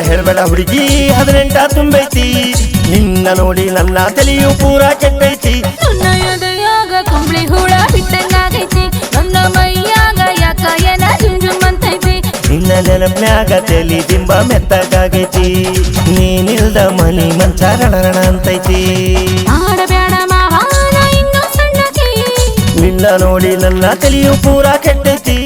ಹೇಳಬೇಡ ಹುಡುಗಿ 18 ತುಂಬೈತಿ ನಿನ್ನ ನೋಡಿ ನನ್ನ ತಲೆಯು ಪೂರಾ ಕೆಟ್ಟೈತಿ ನನ್ನ ಎದೆಯಾಗ ಕುಂಬಳಿ ಹುಳ ಬಿಟ್ಟಂಗಾಗೈತಿ ನನ್ನ ಮೈಯಾಗ ಯಾಕ ಏನ ಜುಂಜುಮಂತೈತಿ ನಿನ್ನ ನೆನಪ್ನ್ಯಾಗ ತಲಿ ದಿಂಬ ಮೆತ್ತಗಾಗೈತಿ ನೀನಿಲ್ದ ಮನಿ ಮಂಚ ರಣರಣ ಅಂತೈತಿ ಆಡಬೇಡ ಮಾವ ನಾ ಇನ್ನೂ ಸಣ್ಣಕಿ ನಿನ್ನ ನೋಡಿ ನನ್ನ ತಲೆಯು ಪೂರಾ ಕೆಟ್ಟೈತಿ